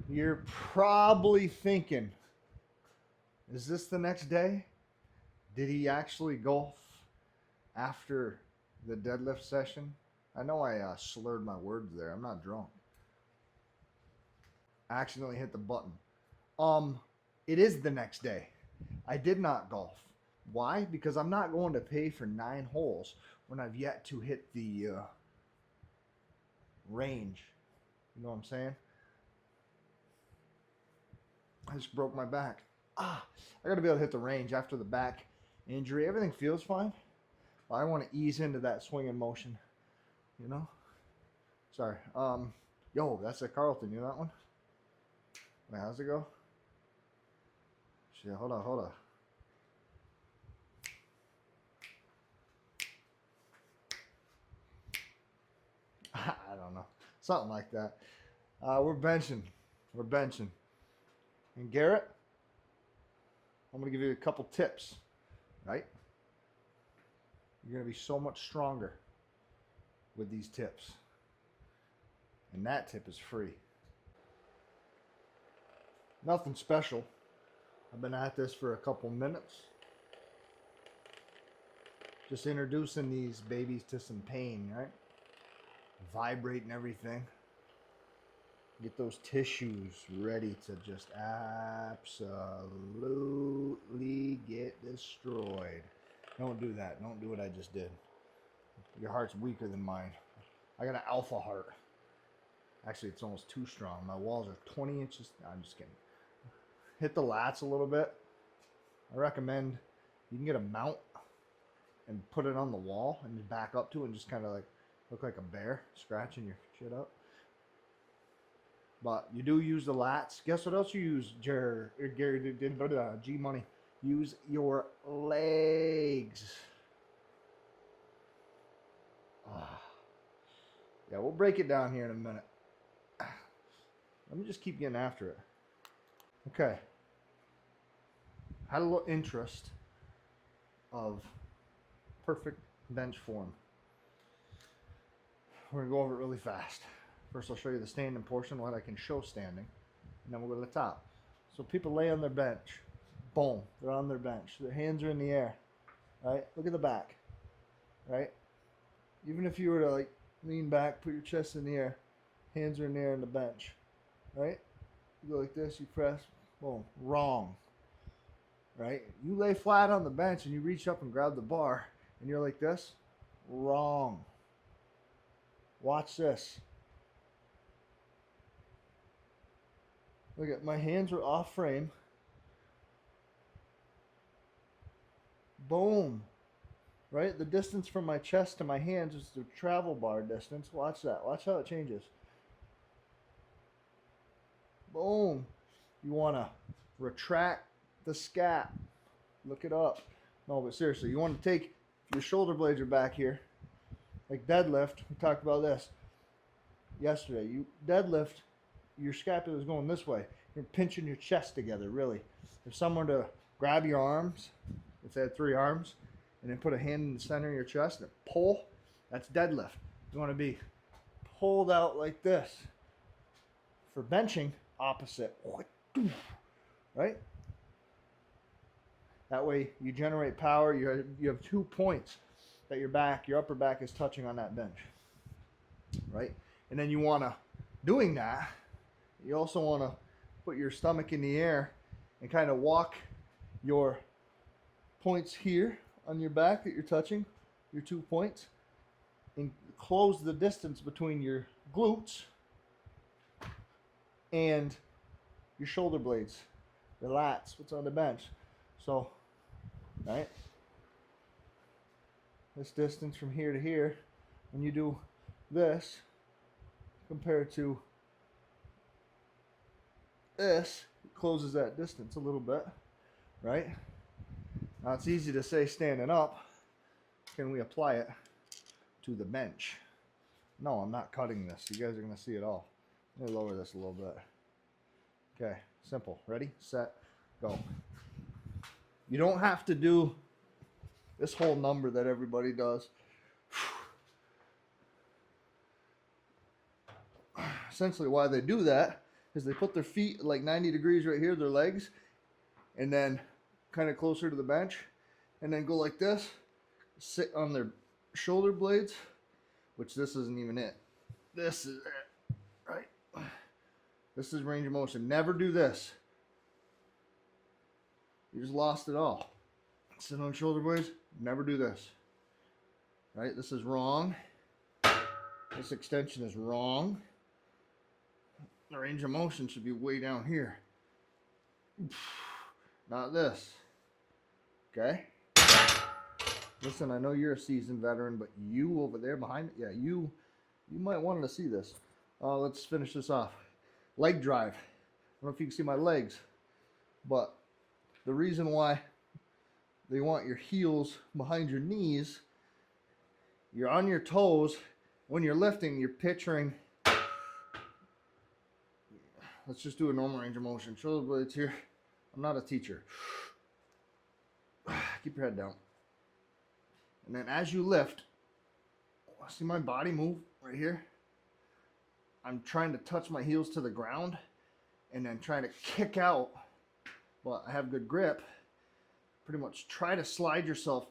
You're probably thinking, is this the next day? Did he actually golf after the deadlift session? I know I slurred my words there. I'm not drunk. I accidentally hit the button. Um, it is the next day. I did not golf. Why? Because I'm not going to pay for 9 holes when I've yet to hit the range. You know what I'm saying? I just broke my back. I got to be able to hit the range after the back injury. Everything feels fine. But I want to ease into that swinging motion. You know? Sorry. Yo, that's a Carlton. You know that one? Wait, how's it go? Shit, hold on. I don't know. Something like that. We're benching. And Garrett, I'm going to give you a couple tips, right? You're going to be so much stronger with these tips. And that tip is free. Nothing special. I've been at this for a couple minutes. Just introducing these babies to some pain, right? Vibrating everything. Get those tissues ready to just absolutely get destroyed. Don't do that. Don't do what I just did. Your heart's weaker than mine. I got an alpha heart. Actually, it's almost too strong. My walls are 20 inches. No, I'm just kidding. Hit the lats a little bit. I recommend you can get a mount and put it on the wall and just back up to it and just kind of like look like a bear scratching your shit up. But you do use the lats. Guess what else you use, Gary? G Money. Use your legs. Yeah, we'll break it down here in a minute. Let me just keep getting after it. Okay. Had a little interest of perfect bench form. We're going to go over it really fast. First, I'll show you the standing portion, what I can show standing, and then we'll go to the top. So people lay on their bench. Boom. They're on their bench. Their hands are in the air. Right? Look at the back. Right? Even if you were to like lean back, put your chest in the air, hands are in the air on the bench. Right? You go like this, you press, boom. Wrong. Right? You lay flat on the bench and you reach up and grab the bar and you're like this. Wrong. Watch this. Look at my hands are off frame. Boom. Right? The distance from my chest to my hands is the travel bar distance. Watch that. Watch how it changes. Boom. You want to retract the scap. Look it up. No, but seriously, you want to take your shoulder blades are back here. Like deadlift. We talked about this yesterday. You deadlift, your scapula is going this way. You're pinching your chest together, really. If someone to grab your arms, if they had 3 arms, and then put a hand in the center of your chest and pull, that's deadlift. You want to be pulled out like this. For benching, opposite. Right? That way you generate power. You have 2 points that your upper back is touching on that bench. Right? And then you want to, doing that, you also want to put your stomach in the air and kind of walk your points here on your back that you're touching, your 2 points, and close the distance between your glutes and your shoulder blades, the lats, what's on the bench. So, right? This distance from here to here, when you do this, compared to this, it closes that distance a little bit, right? Now it's easy to say standing up. Can we apply it to the bench? No, I'm not cutting this. You guys are going to see it all. Let me lower this a little bit. Okay, simple. Ready, set, go. You don't have to do this whole number that everybody does. Essentially why they do that is they put their feet like 90 degrees right here, their legs, and then kind of closer to the bench, and then go like this, sit on their shoulder blades, which this isn't even it. This is it, right? This is range of motion. Never do this. You just lost it all. Sit on shoulder blades, never do this. Right? This is wrong. This extension is wrong. The range of motion should be way down here. Not this. Okay? Listen, I know you're a seasoned veteran, but you over there behind, yeah, you might want to see this. Let's finish this off. Leg drive. I don't know if you can see my legs, but the reason why they want your heels behind your knees, you're on your toes. When you're lifting, you're picturing, let's just do a normal range of motion. Shoulder blades here. I'm not a teacher. Keep your head down. And then as you lift, see my body move right here? I'm trying to touch my heels to the ground and then trying to kick out, but I have good grip. Pretty much try to slide yourself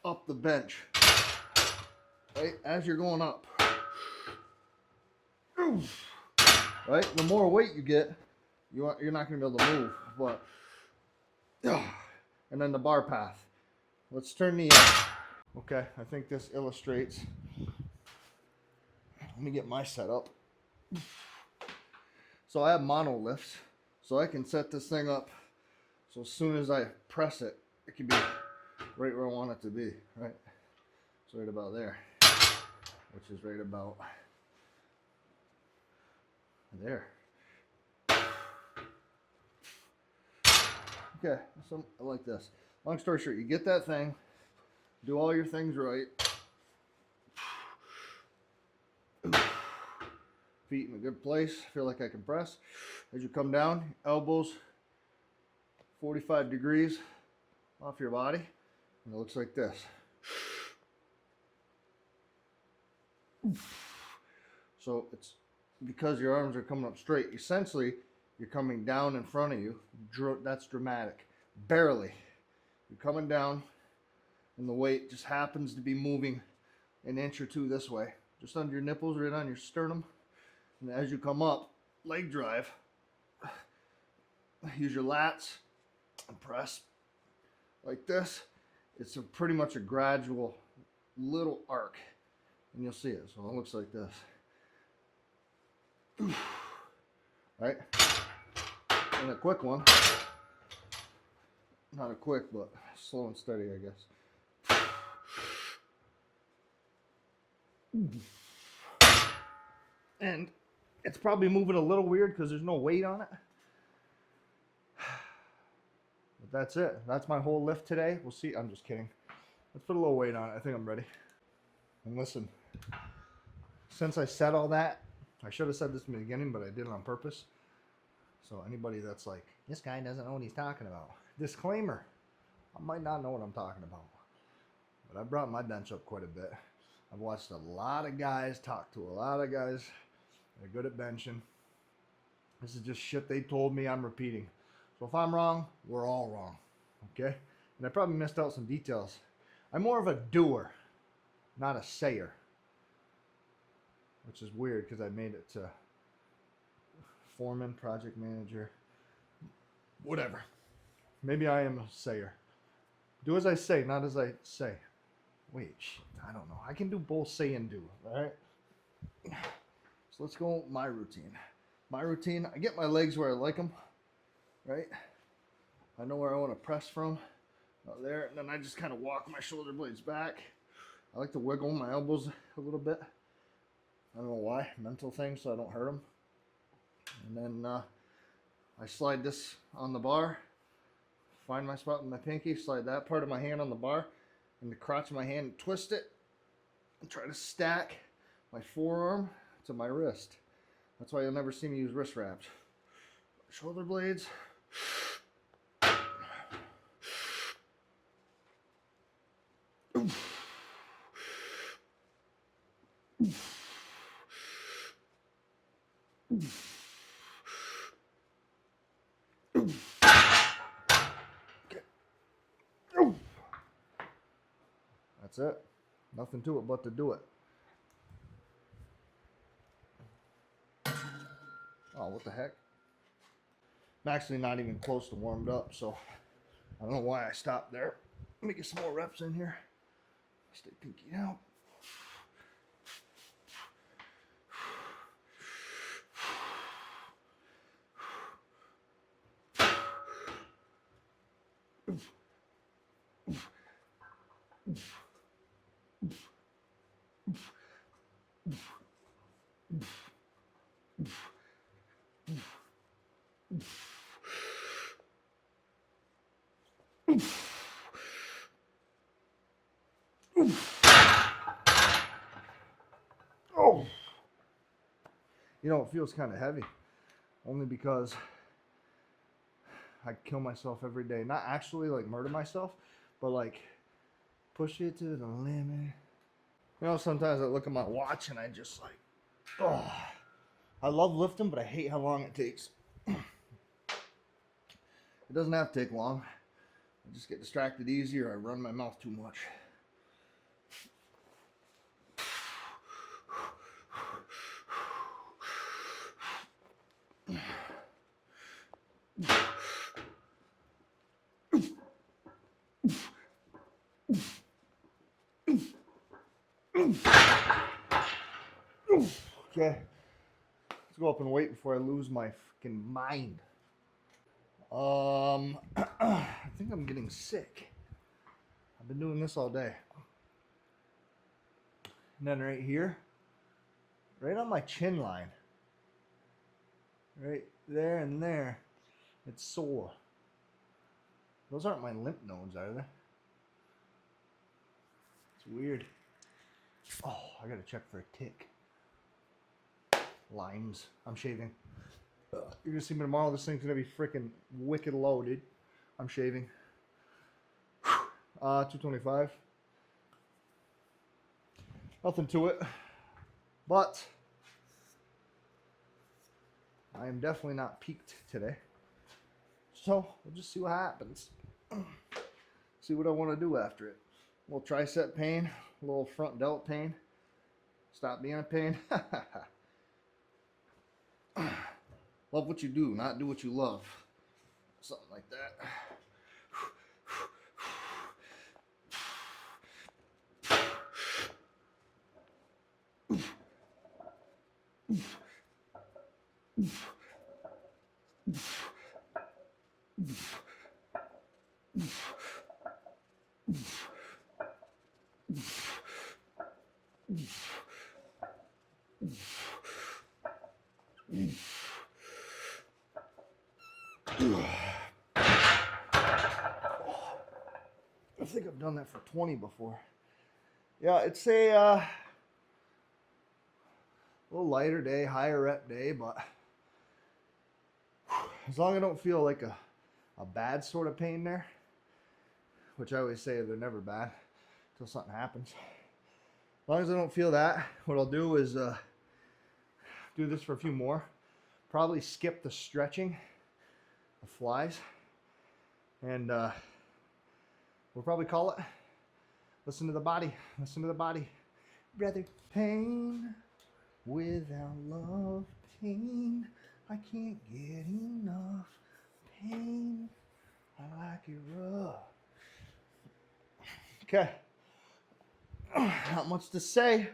up the bench, right? As you're going up. Right? The more weight you get, you're not going to be able to move. But, and then the bar path. Let's turn the, okay, I think this illustrates. Let me get my setup. So I have mono lifts, so I can set this thing up so as soon as I press it, it can be right where I want it to be, right? It's right about there, which is right about there. Okay, so I like this. Long story short, you get that thing, do all your things right. Feet in a good place, feel like I can press. As you come down, elbows 45 degrees off your body, and it looks like this. So it's because your arms are coming up straight. Essentially, you're coming down in front of you. That's dramatic. Barely. You're coming down, and the weight just happens to be moving an inch or two this way. Just under your nipples, right on your sternum. And as you come up, leg drive. Use your lats and press like this. It's pretty much a gradual little arc, and you'll see it. So it looks like this. Right? And a quick one. Not a quick, but slow and steady, I guess. And it's probably moving a little weird because there's no weight on it. But that's it. That's my whole lift today. We'll see. I'm just kidding. Let's put a little weight on it. I think I'm ready. And listen, since I said all that, I should have said this in the beginning, but I did it on purpose. So anybody that's like, this guy doesn't know what he's talking about. Disclaimer, I might not know what I'm talking about. But I brought my bench up quite a bit. I've watched a lot of guys, talked to a lot of guys. They're good at benching. This is just shit they told me I'm repeating. So if I'm wrong, we're all wrong. Okay? And I probably missed out some details. I'm more of a doer, not a sayer. Which is weird because I made it to foreman, project manager, whatever. Maybe I am a sayer. Do as I say, not as I say. Wait, shit, I don't know. I can do both say and do, all right? So let's go my routine. My routine, I get my legs where I like them, right? I know where I want to press from, out there, and then I just kind of walk my shoulder blades back. I like to wiggle my elbows a little bit. I don't know why, mental thing, so I don't hurt them. And then I slide this on the bar, find my spot with my pinky, slide that part of my hand on the bar, and the crotch of my hand, twist it, and try to stack my forearm to my wrist. That's why you'll never see me use wrist wraps. Shoulder blades. That's it. Nothing to it but to do it. Oh, what the heck? I'm actually not even close to warmed up, so I don't know why I stopped there. Let me get some more reps in here. Stay pinky out. Oh, you know, it feels kind of heavy, only because I kill myself every day. Not actually like murder myself, but like push it to the limit. You know, sometimes I look at my watch and I just like, oh, I love lifting, but I hate how long it takes. It doesn't have to take long. I just get distracted easy, or I run my mouth too much. Okay, let's go up and wait before I lose my fucking mind. I think I'm getting sick. I've been doing this all day. And then right here, right on my chin line, right there and there, it's sore. Those aren't my lymph nodes, are they? It's weird. Oh, I gotta check for a tick. Limes. I'm shaving. You're gonna see me tomorrow. This thing's gonna be freaking wicked loaded. I'm shaving. 225. Nothing to it. But I am definitely not peaked today. So we'll just see what happens. See what I want to do after it. A little tricep pain, a little front delt pain. Stop being a pain. Love what you do, not do what you love. Something like that. I think I've done that for 20 before. Yeah, it's a little lighter day, higher rep day, but as long as I don't feel like a bad sort of pain there, which I always say they're never bad until something happens. As long as I don't feel that, what I'll do is do this for a few more. Probably skip the stretching, the flies, and we'll probably call it. Listen to the body. Listen to the body. Brother, pain without love, pain. I can't get enough pain. I like it rough. Okay. Not much to say.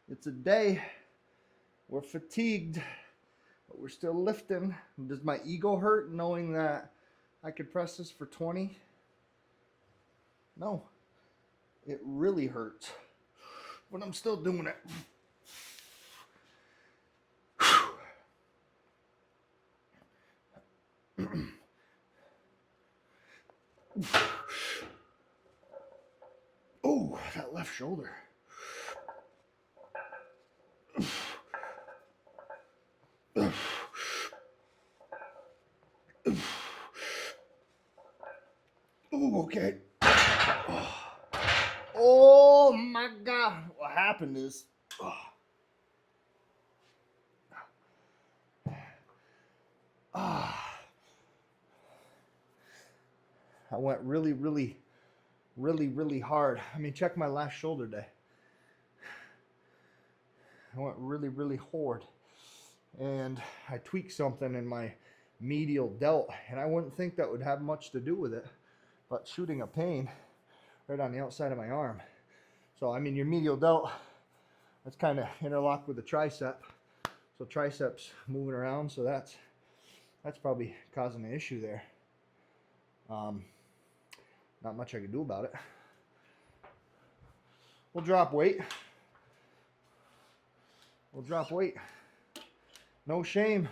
It's a day. We're fatigued, but we're still lifting. Does my ego hurt knowing that I could press this for 20? No. It really hurts. But I'm still doing it. Oh, that left shoulder. Oh, okay. Oh my God. What happened is, I went really really, really hard. I mean, check my last shoulder day. I went really, really hard. And I tweaked something in my medial delt, and I wouldn't think that would have much to do with it, but shooting a pain right on the outside of my arm. So, I mean, your medial delt, that's kind of interlocked with the tricep. So triceps moving around, so that's probably causing an issue there. Not much I can do about it. We'll drop weight. We'll drop weight. No shame.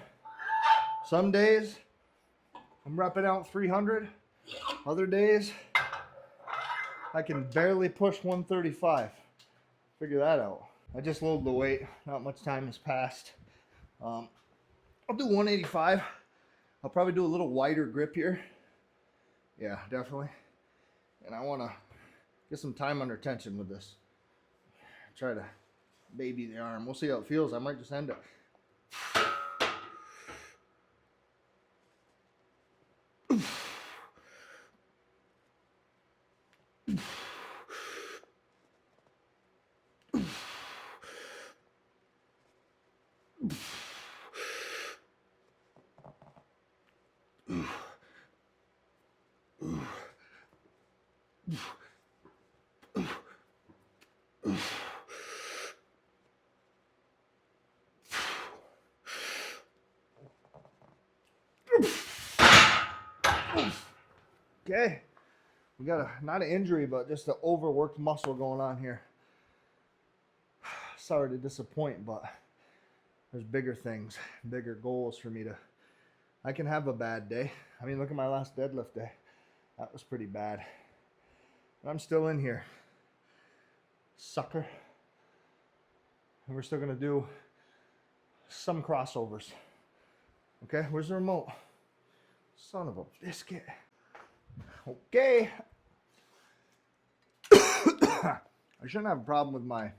Some days I'm repping out 300. Other days I can barely push 135. Figure that out. I just loaded the weight. Not much time has passed. I'll do 185. I'll probably do a little wider grip here. Yeah, definitely. And I want to get some time under tension with this. Try to baby the arm. We'll see how it feels. I might just end it. Okay, we got not an injury, but just an overworked muscle going on here. Sorry to disappoint, but there's bigger things, bigger goals for me to. I can have a bad day. I mean, look at my last deadlift day. That was pretty bad. But I'm still in here, sucker. And we're still gonna do some crossovers. Okay, where's the remote? Son of a biscuit. Okay. I shouldn't have a problem with my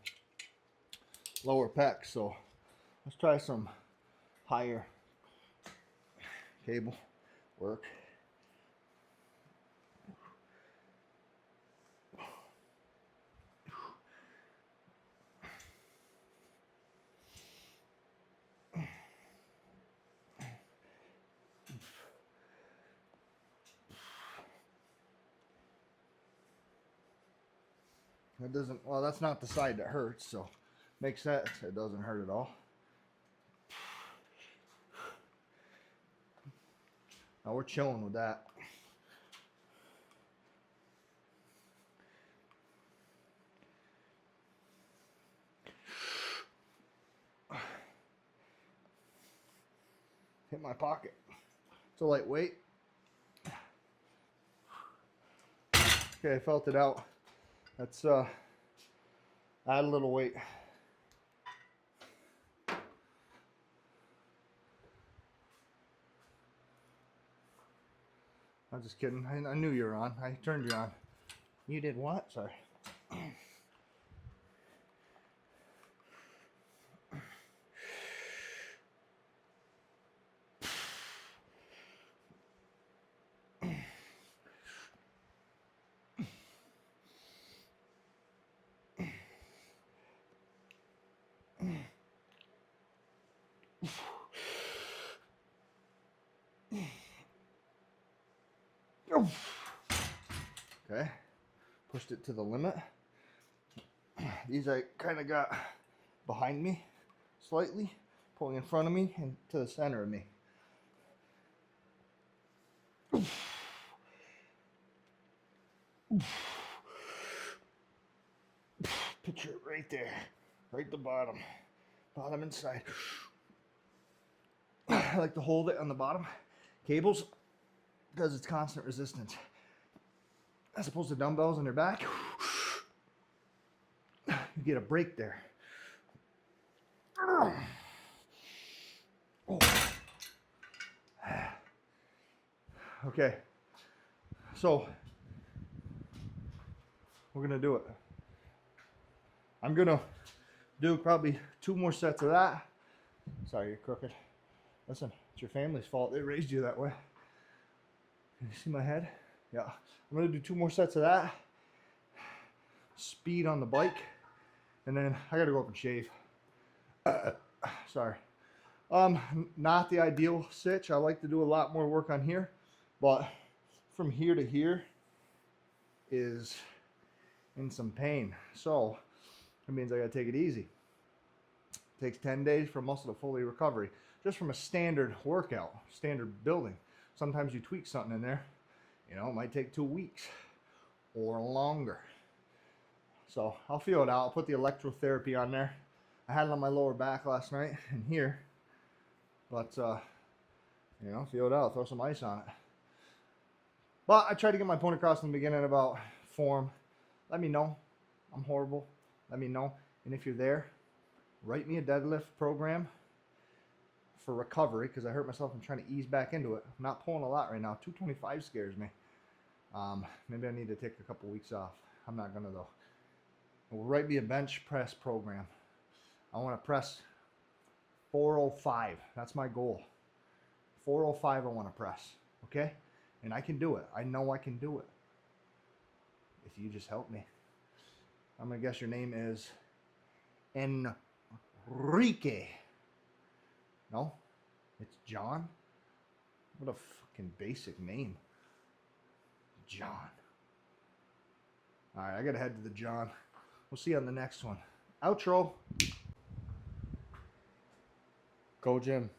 lower pec, so let's try some higher cable work. It doesn't, well, that's not the side that hurts, so makes sense. It doesn't hurt at all. Now we're chilling with that. Hit my pocket. It's a lightweight. Okay, I felt it out. Let's add a little weight. I'm just kidding. I knew you were on. I turned you on. You did what? Sorry. Okay, pushed it to the limit. These I kind of got behind me slightly, pulling in front of me and to the center of me. Picture it right there, right at the bottom inside. I like to hold it on the bottom cables because it's constant resistance. As opposed to dumbbells on your back, you get a break there. Oh. Okay, so we're gonna do it. I'm gonna do probably 2 more sets of that. Sorry, you're crooked. Listen, it's your family's fault. They raised you that way. Can you see my head? Yeah. I'm gonna do 2 more sets of that, speed on the bike, and then I gotta go up and shave. Sorry. Not the ideal sitch. I like to do a lot more work on here, but from here to here is in some pain. So it means I gotta take it easy. It takes 10 days for muscle to fully recover, just from a standard workout, standard building. Sometimes you tweak something in there, you know, it might take 2 weeks or longer. So I'll feel it out. I'll put the electrotherapy on there. I had it on my lower back last night and here, but you know, feel it out, throw some ice on it. But I tried to get my point across in the beginning about form. Let me know. I'm horrible. Let me know. And if you're there, write me a deadlift program for recovery, because I hurt myself and trying to ease back into it. I'm not pulling a lot right now. 225 scares me. Maybe I need to take a couple weeks off. I'm not gonna though. Write me a bench press program. I want to press 405. That's my goal. 405 I want to press. Okay? And I can do it. I know I can do it. If you just help me. I'm going to guess your name is Enrique. No? It's John? What a fucking basic name. John. Alright, I got to head to the John. We'll see you on the next one. Outro. Go Jim.